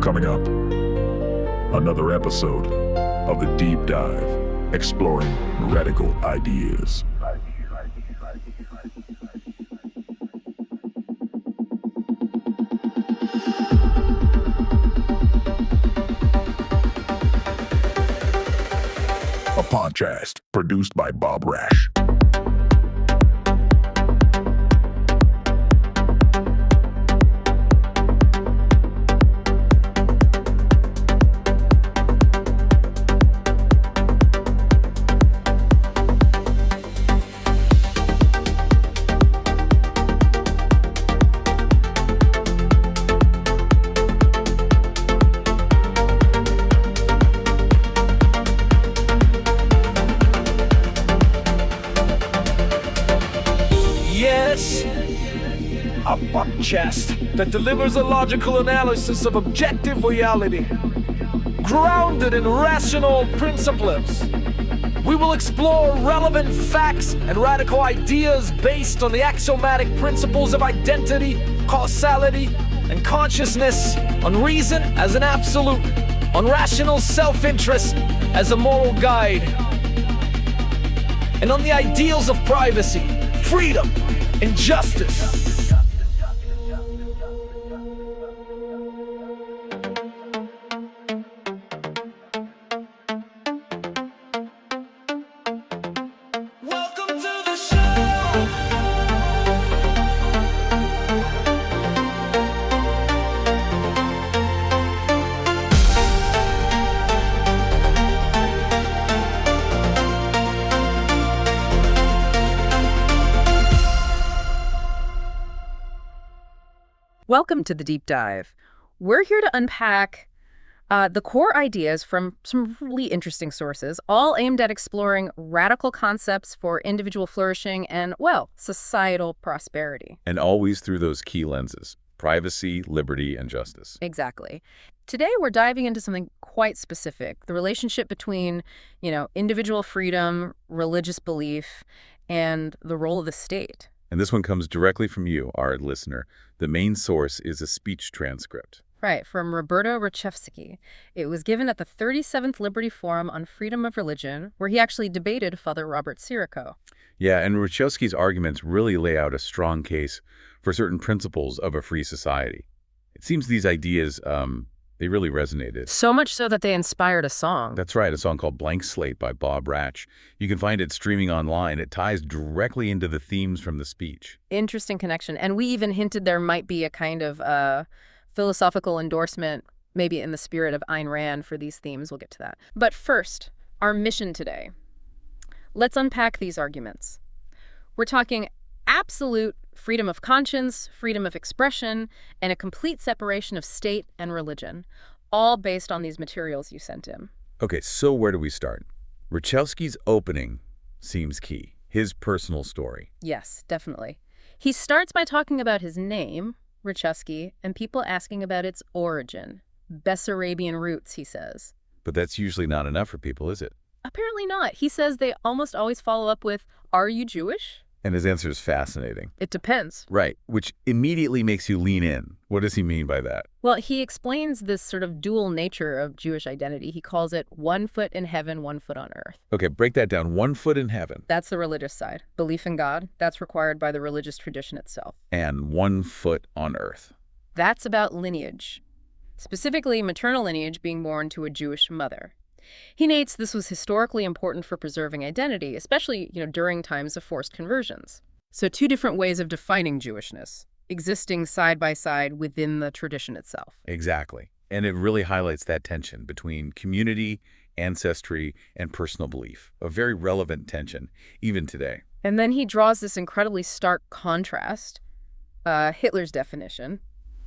Coming up, another episode of The Deep Dive, exploring radical ideas. A podcast produced by Bob Rash. A podcast that delivers a logical analysis of objective reality, grounded in rational principles. We will explore relevant facts and radical ideas based on the axiomatic principles of identity, causality, and consciousness, on reason as an absolute, on rational self-interest as a moral guide, and on the ideals of privacy, freedom, and justice. Welcome to the Deep Dive. We're here to unpack the core ideas from some really interesting sources, all aimed at exploring radical concepts for individual flourishing and, well, societal prosperity. And always through those key lenses: privacy, liberty, and justice. Exactly. Today, we're diving into something quite specific: the relationship between, individual freedom, religious belief, and the role of the state. And this one comes directly from you, our listener. The main source is a speech transcript. Right, from Roberto Rechevsky. It was given at the 37th Liberty Forum on Freedom of Religion, where he actually debated Father Robert Sirico. Yeah, and Rechevsky's arguments really lay out a strong case for certain principles of a free society. It seems these ideas, they really resonated. So much so that they inspired a song. That's right, a song called Blank Slate by Bob Rash. You can find it streaming online. It ties directly into the themes from the speech. Interesting connection. And we even hinted there might be a kind of philosophical endorsement, maybe in the spirit of Ayn Rand, for these themes. We'll get to that. But first, our mission today. Let's unpack these arguments. We're talking absolute freedom of conscience, freedom of expression, and a complete separation of state and religion, all based on these materials you sent him. Okay, so where do we start? Rechevsky's opening seems key, his personal story. Yes, definitely. He starts by talking about his name, Rechevsky, and people asking about its origin. Bessarabian roots, he says. But that's usually not enough for people, is it? Apparently not. He says they almost always follow up with, "Are you Jewish?" And his answer is fascinating. It depends. Right, which immediately makes you lean in. What does he mean by that? Well, he explains this sort of dual nature of Jewish identity. He calls it 1 foot in heaven, 1 foot on earth. Okay, break that down. 1 foot in heaven. That's the religious side. Belief in God, that's required by the religious tradition itself. And 1 foot on earth. That's about lineage. Specifically, maternal lineage being born to a Jewish mother. He notes this was historically important for preserving identity, especially, during times of forced conversions. So 2 different ways of defining Jewishness, existing side by side within the tradition itself. Exactly. And it really highlights that tension between community, ancestry, and personal belief. A very relevant tension, even today. And then he draws this incredibly stark contrast, Hitler's definition.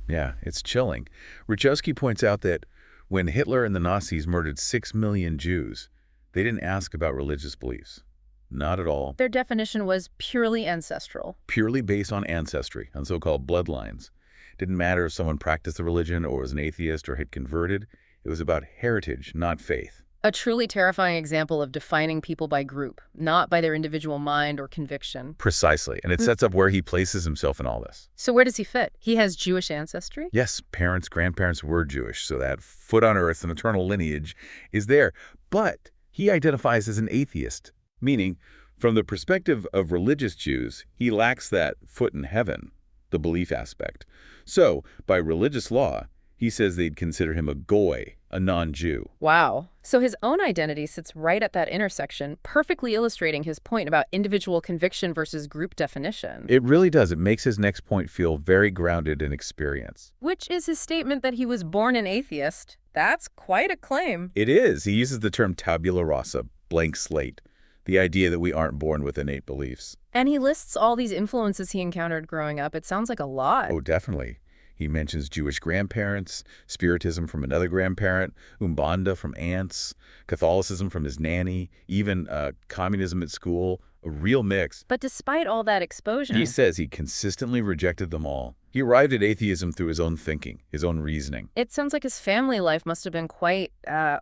Yeah, it's chilling. Rechevsky points out that when Hitler and the Nazis murdered 6 million Jews, they didn't ask about religious beliefs. Not at all. Their definition was purely ancestral. Purely based on ancestry, on so-called bloodlines. Didn't matter if someone practiced the religion or was an atheist or had converted. It was about heritage, not faith. A truly terrifying example of defining people by group, not by their individual mind or conviction. Precisely. And it sets up where he places himself in all this. So where does he fit? He has Jewish ancestry? Yes, parents, grandparents were Jewish, so that foot on earth and eternal lineage is there. But he identifies as an atheist, meaning from the perspective of religious Jews, he lacks that foot in heaven, the belief aspect. So, by religious law, he says they'd consider him a goy, a non-Jew. Wow. So his own identity sits right at that intersection, perfectly illustrating his point about individual conviction versus group definition. It really does. It makes his next point feel very grounded in experience. Which is his statement that he was born an atheist. That's quite a claim. It is. He uses the term tabula rasa, blank slate, the idea that we aren't born with innate beliefs. And he lists all these influences he encountered growing up. It sounds like a lot. Oh, definitely. He mentions Jewish grandparents, Spiritism from another grandparent, Umbanda from aunts, Catholicism from his nanny, even communism at school, a real mix. But despite all that exposure, He says he consistently rejected them all. He arrived at atheism through his own thinking, his own reasoning. it sounds like his family life must have been quite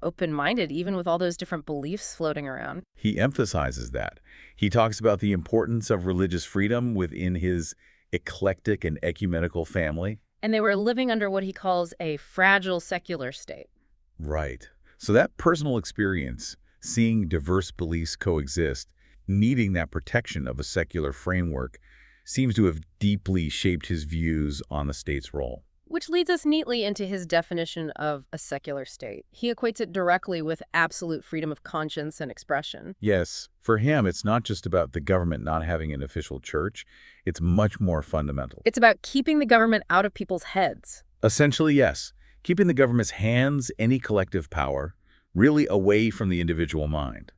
open-minded, even with all those different beliefs floating around. He emphasizes that. He talks about the importance of religious freedom within his eclectic and ecumenical family. And they were living under what he calls a fragile secular state. Right. So that personal experience, seeing diverse beliefs coexist, needing that protection of a secular framework, seems to have deeply shaped his views on the state's role. Which leads us neatly into his definition of a secular state. He equates it directly with absolute freedom of conscience and expression. Yes, for him, it's not just about the government not having an official church. It's much more fundamental. It's about keeping the government out of people's heads. Essentially, yes. Keeping the government's hands, any collective power, really away from the individual mind.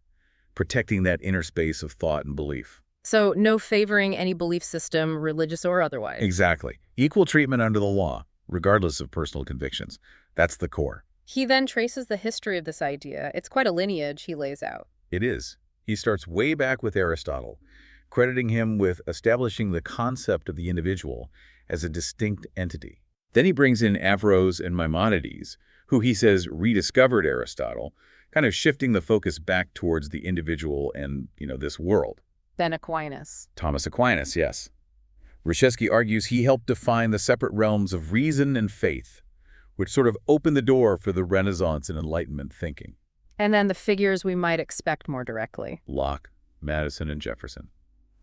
Protecting that inner space of thought and belief. So no favoring any belief system, religious or otherwise. Exactly. Equal treatment under the law, regardless of personal convictions. That's the core. He then traces the history of this idea. It's quite a lineage he lays out. It is. He starts way back with Aristotle, crediting him with establishing the concept of the individual as a distinct entity. Then he brings in Averroes and Maimonides, who he says rediscovered Aristotle, kind of shifting the focus back towards the individual and, this world. Then Aquinas. Thomas Aquinas, yes. Reshevsky argues he helped define the separate realms of reason and faith, which sort of opened the door for the Renaissance and Enlightenment thinking. And then the figures we might expect more directly. Locke, Madison, and Jefferson.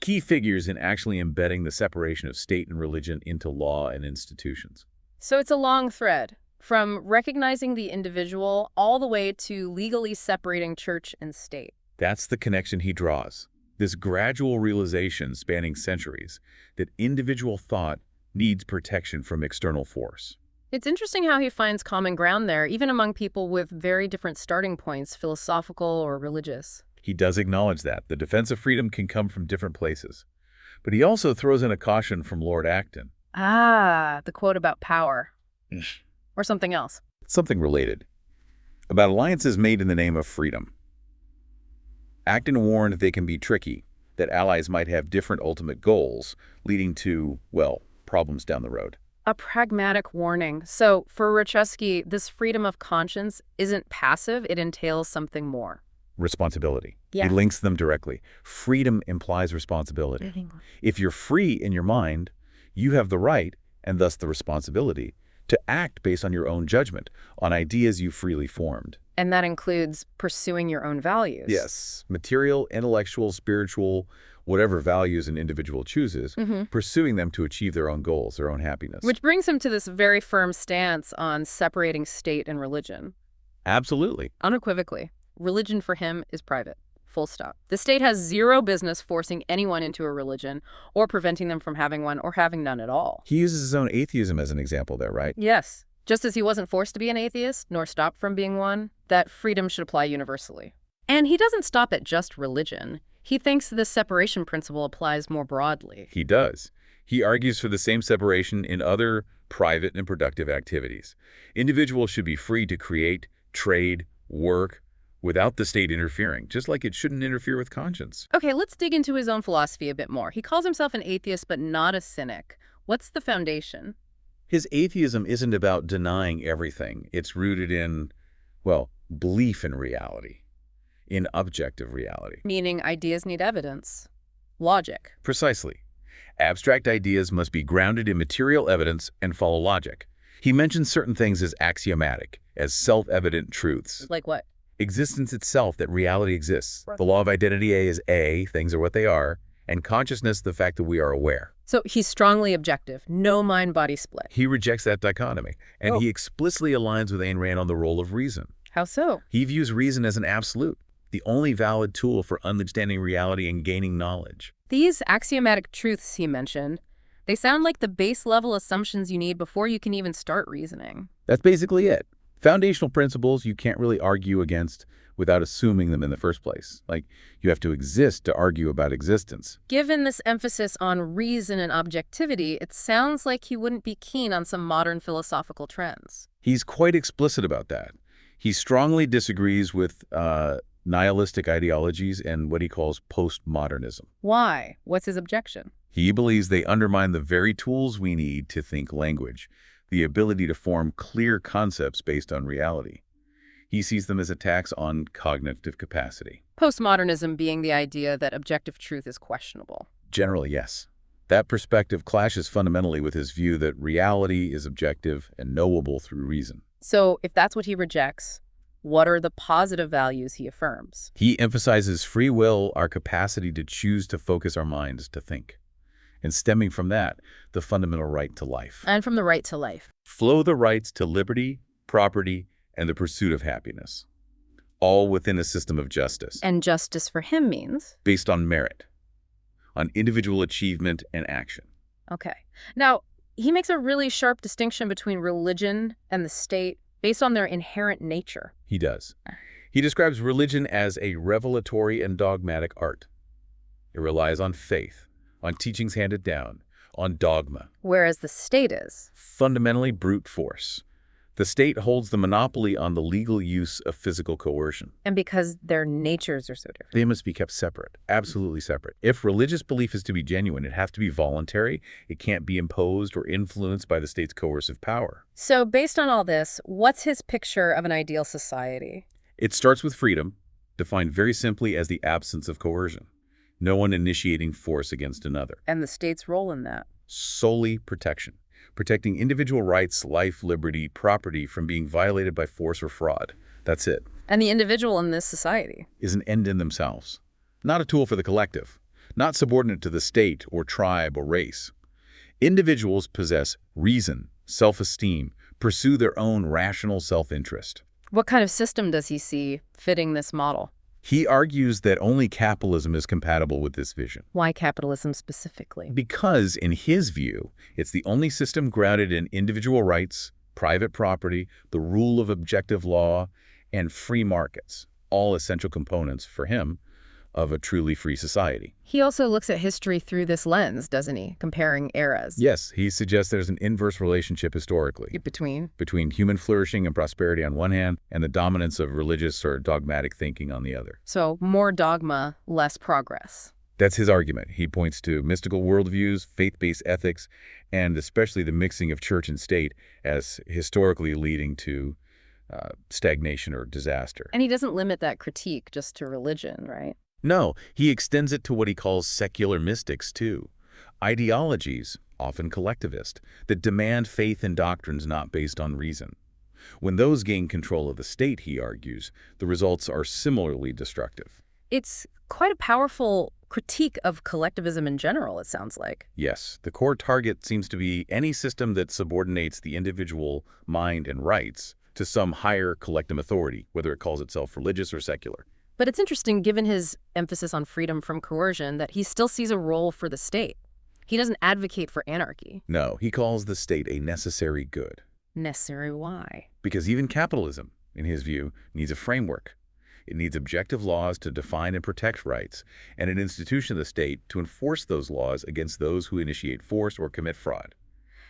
Key figures in actually embedding the separation of state and religion into law and institutions. So it's a long thread, from recognizing the individual all the way to legally separating church and state. That's the connection he draws. This gradual realization spanning centuries that individual thought needs protection from external force. It's interesting how he finds common ground there, even among people with very different starting points, philosophical or religious. He does acknowledge that. The defense of freedom can come from different places. But he also throws in a caution from Lord Acton. Ah, the quote about power. Or something else. Something related. About alliances made in the name of freedom. Acton warned they can be tricky, that allies might have different ultimate goals, leading to, problems down the road. A pragmatic warning. So for Reshevsky, this freedom of conscience isn't passive, it entails something more. Responsibility. Yeah. He links them directly. Freedom implies responsibility. If you're free in your mind, you have the right, and thus the responsibility, to act based on your own judgment, on ideas you freely formed. And that includes pursuing your own values. Yes. Material, intellectual, spiritual, whatever values an individual chooses, pursuing them to achieve their own goals, their own happiness. Which brings him to this very firm stance on separating state and religion. Absolutely. Unequivocally, religion for him is private. Full stop. The state has zero business forcing anyone into a religion or preventing them from having one or having none at all. He uses his own atheism as an example there, right? Yes. Just as he wasn't forced to be an atheist, nor stopped from being one, that freedom should apply universally. And he doesn't stop at just religion. He thinks this separation principle applies more broadly. He does. He argues for the same separation in other private and productive activities. Individuals should be free to create, trade, work, without the state interfering, just like it shouldn't interfere with conscience. Okay, let's dig into his own philosophy a bit more. He calls himself an atheist, but not a cynic. What's the foundation? His atheism isn't about denying everything. It's rooted in, belief in reality, in objective reality. Meaning ideas need evidence, logic. Precisely. Abstract ideas must be grounded in material evidence and follow logic. He mentions certain things as axiomatic, as self-evident truths. Like what? Existence itself, that reality exists. The law of identity A is A, things are what they are, and consciousness, the fact that we are aware. So he's strongly objective, no mind-body split. He rejects that dichotomy, and he explicitly aligns with Ayn Rand on the role of reason. How so? He views reason as an absolute, the only valid tool for understanding reality and gaining knowledge. These axiomatic truths he mentioned, they sound like the base-level assumptions you need before you can even start reasoning. That's basically it. Foundational principles you can't really argue against without assuming them in the first place. Like, you have to exist to argue about existence. Given this emphasis on reason and objectivity, it sounds like he wouldn't be keen on some modern philosophical trends. He's quite explicit about that. He strongly disagrees with nihilistic ideologies and what he calls postmodernism. Why? What's his objection? He believes they undermine the very tools we need to think language, the ability to form clear concepts based on reality. He sees them as attacks on cognitive capacity. Postmodernism being the idea that objective truth is questionable. Generally, yes. That perspective clashes fundamentally with his view that reality is objective and knowable through reason. So if that's what he rejects, what are the positive values he affirms? He emphasizes free will, our capacity to choose to focus our minds to think. And stemming from that, the fundamental right to life. And from the right to life. Flow the rights to liberty, property, and the pursuit of happiness, all within a system of justice. And justice for him means? Based on merit, on individual achievement and action. Okay. Now, he makes a really sharp distinction between religion and the state based on their inherent nature. He does. He describes religion as a revelatory and dogmatic art. It relies on faith, on teachings handed down, on dogma. Whereas the state is? Fundamentally brute force. The state holds the monopoly on the legal use of physical coercion. And because their natures are so different. They must be kept separate, absolutely separate. If religious belief is to be genuine, it has to be voluntary. It can't be imposed or influenced by the state's coercive power. So based on all this, what's his picture of an ideal society? It starts with freedom, defined very simply as the absence of coercion. No one initiating force against another. And the state's role in that? Solely protection. Protecting individual rights, life, liberty, property from being violated by force or fraud. That's it. And the individual in this society? Is an end in themselves. Not a tool for the collective. Not subordinate to the state or tribe or race. Individuals possess reason, self-esteem, pursue their own rational self-interest. What kind of system does he see fitting this model? He argues that only capitalism is compatible with this vision. Why capitalism specifically? Because, in his view, it's the only system grounded in individual rights, private property, the rule of objective law, and free markets, all essential components, for him, of a truly free society. He also looks at history through this lens, doesn't he? Comparing eras. Yes, he suggests there's an inverse relationship historically. Between human flourishing and prosperity on one hand, and the dominance of religious or dogmatic thinking on the other. So more dogma, less progress. That's his argument. He points to mystical worldviews, faith-based ethics, and especially the mixing of church and state as historically leading to stagnation or disaster. And he doesn't limit that critique just to religion, right? No, he extends it to what he calls secular mystics, too. Ideologies, often collectivist, that demand faith in doctrines not based on reason. When those gain control of the state, he argues, the results are similarly destructive. It's quite a powerful critique of collectivism in general, it sounds like. Yes, the core target seems to be any system that subordinates the individual mind and rights to some higher collective authority, whether it calls itself religious or secular. But it's interesting, given his emphasis on freedom from coercion, that he still sees a role for the state. He doesn't advocate for anarchy. No, he calls the state a necessary good. Necessary why? Because even capitalism, in his view, needs a framework. It needs objective laws to define and protect rights, and an institution of the state to enforce those laws against those who initiate force or commit fraud.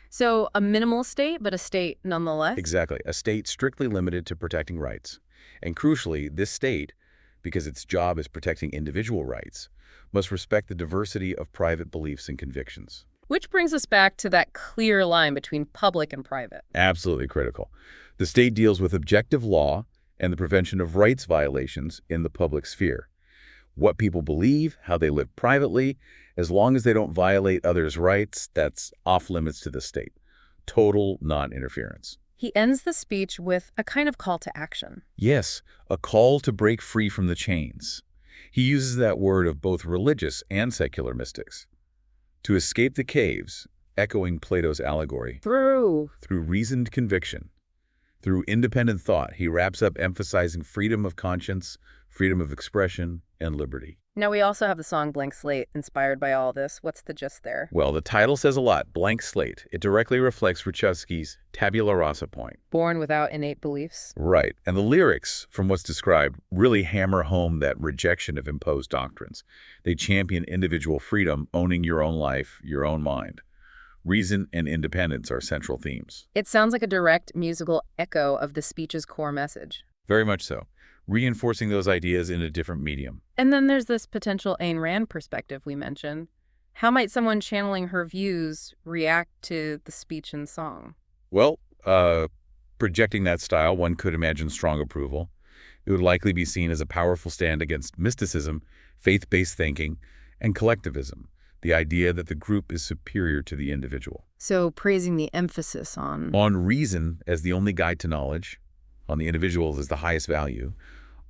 So a minimal state, but a state nonetheless? Exactly. A state strictly limited to protecting rights. And crucially, this state, because its job is protecting individual rights, must respect the diversity of private beliefs and convictions. Which brings us back to that clear line between public and private. Absolutely critical. The state deals with objective law and the prevention of rights violations in the public sphere. What people believe, how they live privately, as long as they don't violate others' rights, that's off limits to the state. Total non-interference. He ends the speech with a kind of call to action. Yes, a call to break free from the chains. He uses that word of both religious and secular mystics. To escape the caves, echoing Plato's allegory. Through Reasoned conviction. Through independent thought, he wraps up emphasizing freedom of conscience, freedom of expression, and liberty. Now, we also have the song Blank Slate, inspired by all this. What's the gist there? Well, the title says a lot, Blank Slate. It directly reflects Rejection's tabula rasa point. Born without innate beliefs. Right. And the lyrics, from what's described, really hammer home that rejection of imposed doctrines. They champion individual freedom, owning your own life, your own mind. Reason and independence are central themes. It sounds like a direct musical echo of the speech's core message. Very much so. Reinforcing those ideas in a different medium. And then there's this potential Ayn Rand perspective we mentioned. How might someone channeling her views react to the speech and song? Well, projecting that style, one could imagine strong approval. It would likely be seen as a powerful stand against mysticism, faith-based thinking, and collectivism, the idea that the group is superior to the individual. So praising the emphasis on reason as the only guide to knowledge, on the individual as the highest value,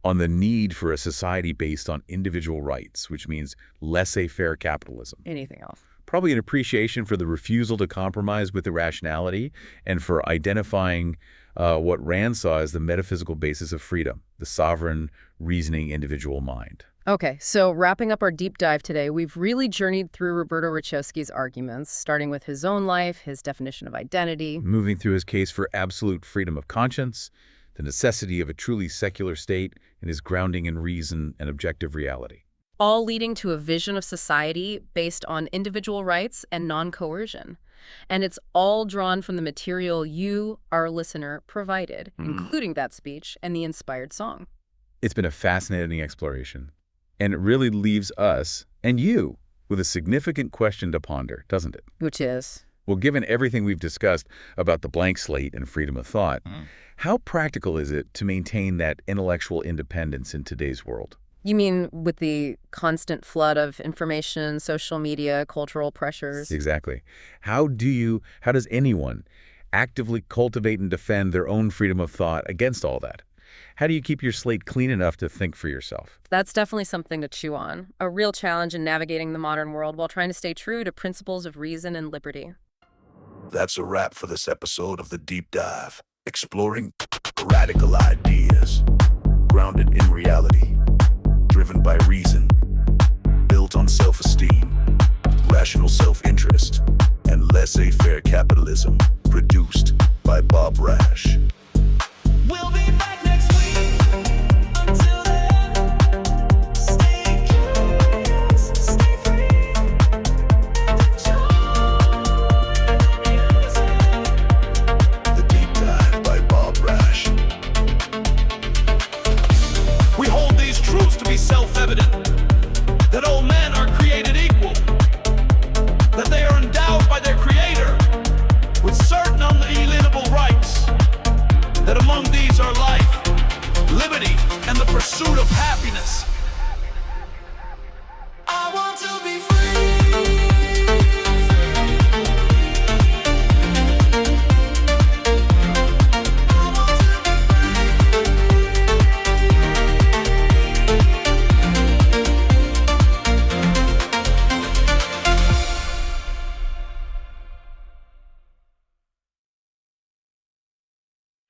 on the need for a society based on individual rights, which means laissez-faire capitalism. anything else. Probably an appreciation for the refusal to compromise with irrationality and for identifying what Rand saw as the metaphysical basis of freedom, the sovereign, reasoning individual mind. Okay, so wrapping up our deep dive today, we've really journeyed through Roberto Rejection's arguments, starting with his own life, his definition of identity, Moving through his case for absolute freedom of conscience, the necessity of a truly secular state, and his grounding in reason and objective reality. all leading to a vision of society based on individual rights and non-coercion. And it's all drawn from the material you, our listener, provided, including that speech and the inspired song. It's been a fascinating exploration, and it really leaves us, and you, with a significant question to ponder, doesn't it? Which is? Well, given everything we've discussed about the blank slate and freedom of thought, how practical is it to maintain that intellectual independence in today's world? You mean with the constant flood of information, social media, cultural pressures? Exactly. How does anyone actively cultivate and defend their own freedom of thought against all that? How do you keep your slate clean enough to think for yourself? That's definitely something to chew on. A real challenge in navigating the modern world while trying to stay true to principles of reason and liberty. That's a wrap for this episode of The Deep Dive, exploring radical ideas, grounded in reality, driven by reason, built on self-esteem, rational self-interest, and laissez-faire capitalism, produced by Bob Rash. We'll be back next